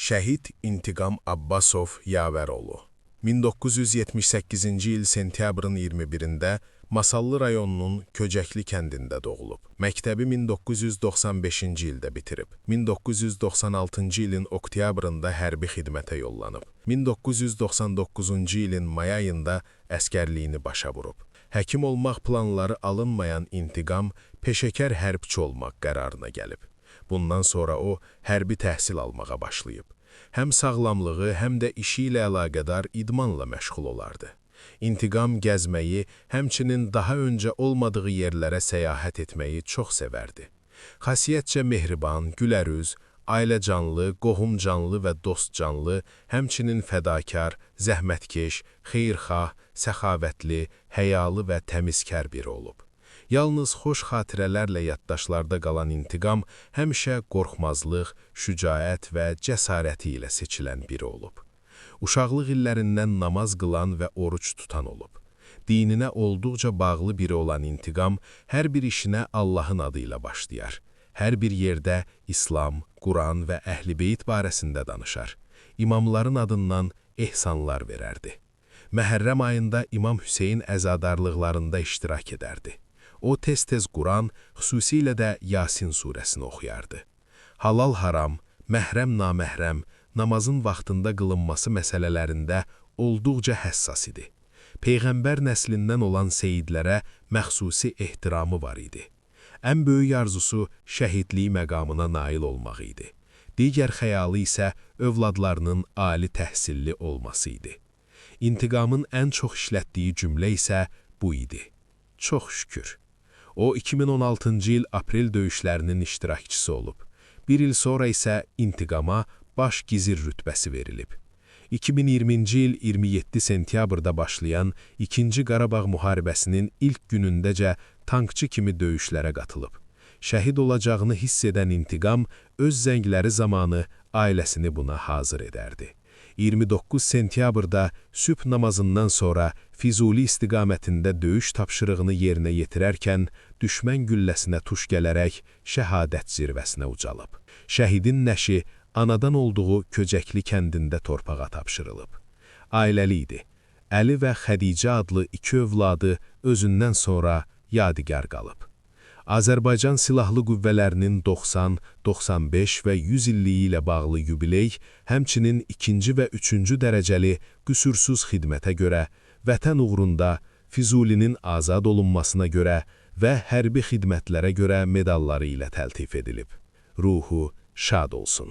Şəhid İntiqam Abbasov Yavəroğlu 1978-ci il sentyabrın 21-də Masallı rayonunun Köcəkli kəndində doğulub. Məktəbi 1995-ci ildə bitirib. 1996-cı ilin oktyabrında hərbi xidmətə yollanıb. 1999-cu ilin may ayında əskərliyini başa vurub. Həkim olmaq planları alınmayan İntiqam, peşəkar hərbçi olmaq qərarına gəlib. Bundan sonra o, hərbi təhsil almağa başlayıb. Həm sağlamlığı, həm də işi ilə əlaqədar idmanla məşğul olardı. İntiqam gəzməyi, həmçinin daha öncə olmadığı yerlərə səyahət etməyi çox sevərdi. Xasiyyətcə mehriban, gülərüz, ailəcanlı, qohumcanlı və dostcanlı, həmçinin fədakar, zəhmətkeş, xeyirxah, səxavətli, həyalı və təmizkar biri olub. Yalnız xoş xatirələrlə yaddaşlarda qalan İntiqam həmişə qorxmazlıq, şücaət və cəsarəti ilə seçilən biri olub. Uşaqlıq illərindən namaz qılan və oruç tutan olub. Dininə olduqca bağlı biri olan İntiqam hər bir işinə Allahın adı ilə başlayar. Hər bir yerdə İslam, Quran və Əhl-i-Beyt barəsində danışar. İmamların adından ehsanlar verərdi. Məhərrəm ayında İmam Hüseyin əzadarlıqlarında iştirak edərdi. O tez-tez Quran, xüsusilə də Yasin surəsini oxuyardı. Halal-haram, məhrəm-naməhrəm, namazın vaxtında qılınması məsələlərində olduqca həssas idi. Peyğəmbər nəslindən olan seyidlərə məxsusi ehtiramı var idi. Ən böyük arzusu şəhidlik məqamına nail olmaq idi. Digər xəyalı isə övladlarının ali təhsilli olması idi. İntiqamın ən çox işlətdiyi cümlə isə bu idi. Çox şükür. O, 2016-cı il aprel döyüşlərinin iştirakçısı olub. Bir il sonra isə İntiqama baş gizir rütbəsi verilib. 2020-ci il 27 sentyabrda başlayan 2-ci Qarabağ müharibəsinin ilk günündəcə tankçı kimi döyüşlərə qatılıb. Şəhid olacağını hiss edən İntiqam öz zəngləri zamanı ailəsini buna hazır edərdi. 29 sentyabrda sübh namazından sonra Füzuli istiqamətində döyüş tapşırığını yerinə yetirərkən düşmən gülləsinə tuş gələrək şəhadət zirvəsinə ucalıb. Şəhidin nəşi anadan olduğu Köcəkli kəndində torpağa tapşırılıb. Ailəli idi. Əli və Xədicə adlı iki övladı özündən sonra yadigar qalıb. Azərbaycan Silahlı Qüvvələrinin 90, 95 və 100 illiyi ilə bağlı yubiley, həmçinin 2-ci və 3-cü dərəcəli qüsursuz xidmətə görə, vətən uğrunda, Füzulinin azad olunmasına görə və hərbi xidmətlərə görə medalları ilə təltif edilib. Ruhu şad olsun.